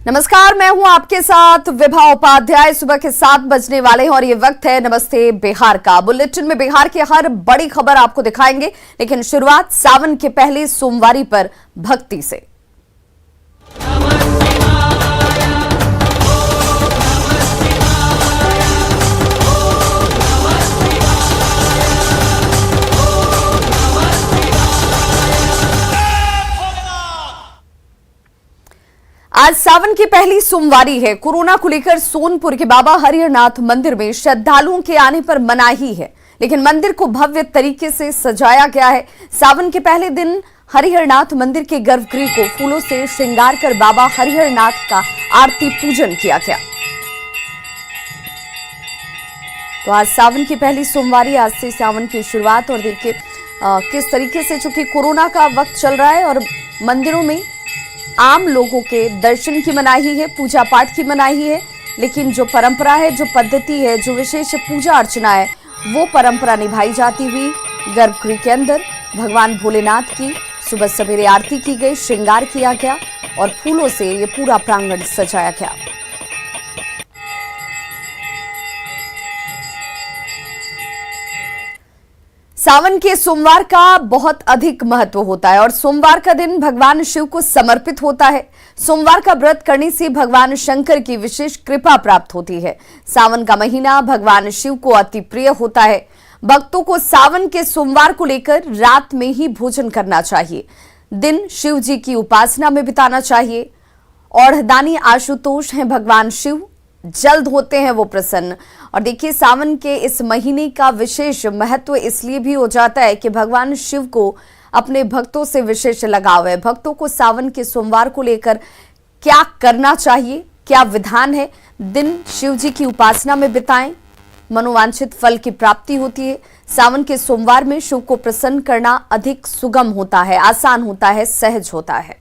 नमस्कार, मैं हूं आपके साथ विभा उपाध्याय। सुबह के 7 बजने वाले हैं और ये वक्त है नमस्ते बिहार का। बुलेटिन में बिहार की हर बड़ी खबर आपको दिखाएंगे, लेकिन शुरुआत सावन के पहले सोमवारी पर भक्ति से। आज सावन की पहली सोमवारी है। कोरोना को लेकर सोनपुर के बाबा हरिहरनाथ मंदिर में श्रद्धालुओं के आने पर मनाही है, लेकिन मंदिर को भव्य तरीके से सजाया गया है। सावन के पहले दिन हरिहरनाथ मंदिर के गर्भगृह को फूलों से श्रृंगार कर बाबा हरिहरनाथ का आरती पूजन किया गया। तो आज सावन की पहली सोमवारी, आज से सावन की शुरुआत। और देखिए किस तरीके से, चूंकि कोरोना का वक्त चल रहा है और मंदिरों में आम लोगों के दर्शन की मनाही है, पूजा पाठ की मनाही है, लेकिन जो परंपरा है, जो पद्धति है, जो विशेष पूजा अर्चना है, वो परंपरा निभाई जाती हुई गर्भगृह के अंदर भगवान भोलेनाथ की सुबह सवेरे आरती की गई, श्रृंगार किया गया और फूलों से ये पूरा प्रांगण सजाया गया। सावन के सोमवार का बहुत अधिक महत्व होता है और सोमवार का दिन भगवान शिव को समर्पित होता है। सोमवार का व्रत करने से भगवान शंकर की विशेष कृपा प्राप्त होती है। सावन का महीना भगवान शिव को अति प्रिय होता है। भक्तों को सावन के सोमवार को लेकर रात में ही भोजन करना चाहिए, दिन शिव जी की उपासना में बिताना चाहिए। और दानी आशुतोष हैं भगवान शिव, जल्द होते हैं वो प्रसन्न। और देखिए सावन के इस महीने का विशेष महत्व इसलिए भी हो जाता है कि भगवान शिव को अपने भक्तों से विशेष लगाव है। भक्तों को सावन के सोमवार को लेकर क्या करना चाहिए, क्या विधान है, दिन शिव जी की उपासना में बिताएं, मनोवांछित फल की प्राप्ति होती है। सावन के सोमवार में शिव को प्रसन्न करना अधिक सुगम होता है, आसान होता है, सहज होता है।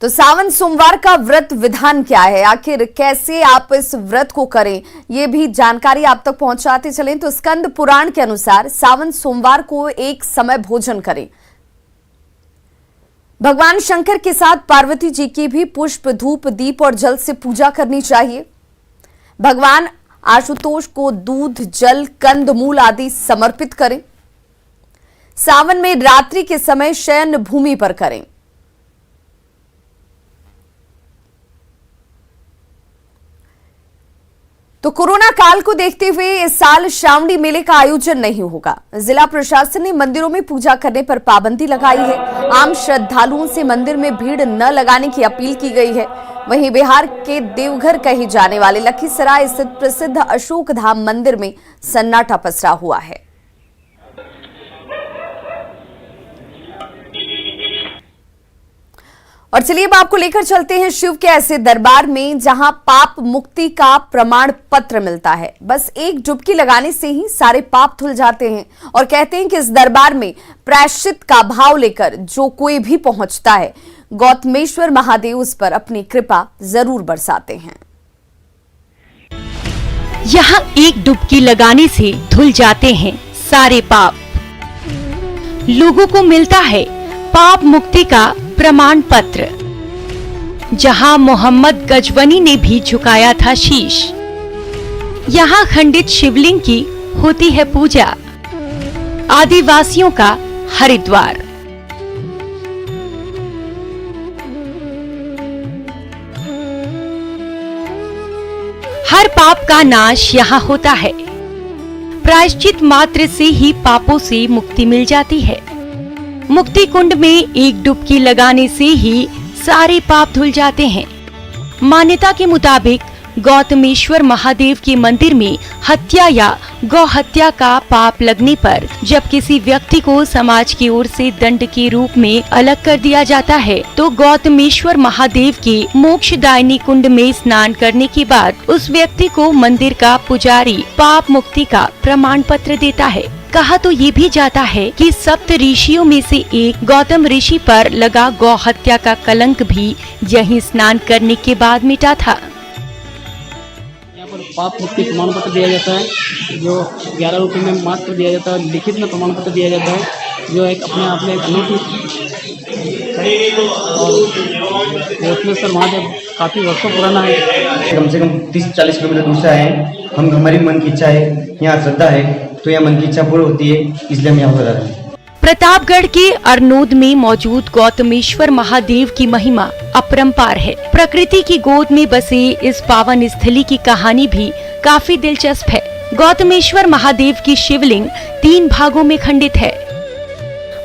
तो सावन सोमवार का व्रत विधान क्या है, आखिर कैसे आप इस व्रत को करें, ये भी जानकारी आप तक पहुंचाते चलें। तो स्कंद पुराण के अनुसार सावन सोमवार को एक समय भोजन करें। भगवान शंकर के साथ पार्वती जी की भी पुष्प, धूप, दीप और जल से पूजा करनी चाहिए। भगवान आशुतोष को दूध, जल, कंद मूल आदि समर्पित करें। सावन में रात्रि के समय शयन भूमि पर करें। तो कोरोना काल को देखते हुए इस साल श्रावणी मेले का आयोजन नहीं होगा। जिला प्रशासन ने मंदिरों में पूजा करने पर पाबंदी लगाई है। आम श्रद्धालुओं से मंदिर में भीड़ न लगाने की अपील की गई है। वहीं बिहार के देवघर कहे जाने वाले लखीसराय स्थित प्रसिद्ध अशोक धाम मंदिर में सन्नाटा पसरा हुआ है। और चलिए अब आपको लेकर चलते हैं शिव के ऐसे दरबार में जहां पाप मुक्ति का प्रमाण पत्र मिलता है। बस एक डुबकी लगाने से ही सारे पाप धुल जाते हैं और कहते हैं कि इस दरबार में प्रायश्चित का भाव लेकर जो कोई भी पहुंचता है, गौतमेश्वर महादेव उस पर अपनी कृपा जरूर बरसाते हैं। यहाँ एक डुबकी लगाने से धुल जाते हैं सारे पाप। लोगों को मिलता है पाप मुक्ति का प्रमाण पत्र। जहां मोहम्मद गजवनी ने भी झुकाया था शीश, यहाँ खंडित शिवलिंग की होती है पूजा। आदिवासियों का हरिद्वार। हर पाप का नाश यहाँ होता है। प्रायश्चित मात्र से ही पापों से मुक्ति मिल जाती है। मुक्ति कुंड में एक डुबकी लगाने से ही सारे पाप धुल जाते हैं। मान्यता के मुताबिक गौतमेश्वर महादेव के मंदिर में हत्या या गौ हत्या का पाप लगने पर जब किसी व्यक्ति को समाज की ओर से दंड के रूप में अलग कर दिया जाता है, तो गौतमेश्वर महादेव के मोक्षदायिनी कुंड में स्नान करने के बाद उस व्यक्ति को मंदिर का पुजारी पाप मुक्ति का प्रमाण पत्र देता है। कहा तो ये भी जाता है कि सप्त ऋषियों में से एक गौतम ऋषि पर लगा गौ हत्या का कलंक भी यहीं स्नान करने के बाद मिटा था। यहाँ पर पाप मुक्ति प्रमाण पत्र दिया जाता है, जो 11 रुपये में मात्र दिया जाता है। लिखित में प्रमाण पत्र दिया जाता है। जो एक अपने आप में एक अनूठी और गौतमेश्वर महादेव काफ़ी वर्षों पुराना है। कम से कम 30-40 किलोमीटर दूर से आए हैं। हमारी मन की इच्छा है, यहाँ श्रद्धा है, तो यहाँ मन की इच्छा पूरी होती है, इसलिए हम यहाँ पर आ रहे हैं। प्रतापगढ़ के अरनोद में मौजूद गौतमेश्वर महादेव की महिमा अपरंपार है। प्रकृति की गोद में बसे इस पावन स्थली की कहानी भी काफी दिलचस्प है। गौतमेश्वर महादेव की शिवलिंग 3 भागों में खंडित है।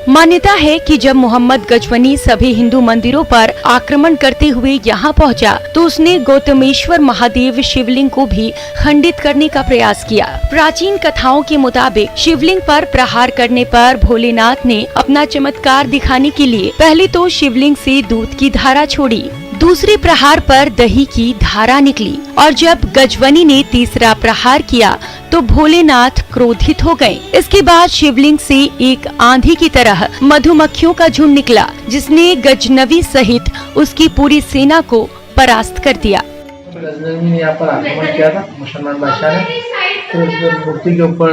मान्यता है कि जब मोहम्मद गजवनी सभी हिंदू मंदिरों पर आक्रमण करते हुए यहाँ पहुँचा, तो उसने गौतमेश्वर महादेव शिवलिंग को भी खंडित करने का प्रयास किया। प्राचीन कथाओं के मुताबिक शिवलिंग पर प्रहार करने पर भोलेनाथ ने अपना चमत्कार दिखाने के लिए पहले तो शिवलिंग से दूध की धारा छोड़ी, दूसरे प्रहार पर दही की धारा निकली और जब गजवनी ने तीसरा प्रहार किया तो भोलेनाथ क्रोधित हो गए। इसके बाद शिवलिंग से एक आंधी की तरह मधुमक्खियों का झुंड निकला, जिसने गजनवी सहित उसकी पूरी सेना को परास्त कर दिया। गजनवी ने यहाँ पर आक्रमण किया था, मुसलमान बादशाह ने, तो उस मूर्ति के ऊपर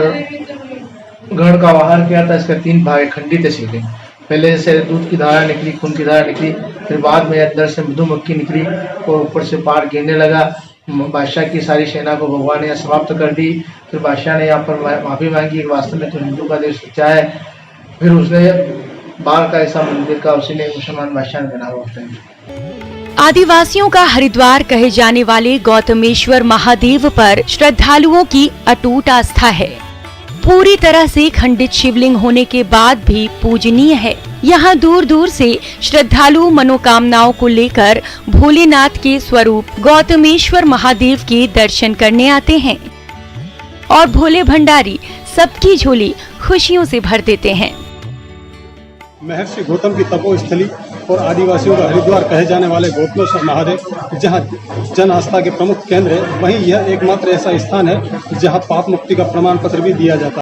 गढ़ का वाहन किया था। इसका 3 भाग खंडित है शिवलिंग। पहले से दूध की धारा निकली, खून की धारा निकली, फिर बाद में अंदर से मधुमक्खी निकली और ऊपर से पार गिरने लगा। बादशाह की सारी सेना को भगवान ने समाप्त कर दी। फिर बादशाह ने यहाँ पर माफी मांगी, वास्तव में तो हिंदू का देश सच्चा है। फिर उसने बाल का ऐसा मंदिर का उसी ने मुसलमान बादशाह ने बना हुआ है। आदिवासियों का हरिद्वार कहे जाने वाले गौतमेश्वर महादेव पर श्रद्धालुओं की अटूट आस्था है। पूरी तरह से खंडित शिवलिंग होने के बाद भी पूजनीय है। यहाँ दूर दूर से श्रद्धालु मनोकामनाओं को लेकर भोलेनाथ के स्वरूप गौतमेश्वर महादेव के दर्शन करने आते हैं और भोले भंडारी सबकी झोली खुशियों से भर देते हैं। महर्षि गौतम की तपोस्थली और आदिवासियों का हरिद्वार कहे जाने वाले गौतमेश्वर महादेव जहां जन आस्था के प्रमुख केंद्र है, वहीं यह एकमात्र ऐसा स्थान है जहां पाप मुक्ति का प्रमाण पत्र भी दिया जाता है।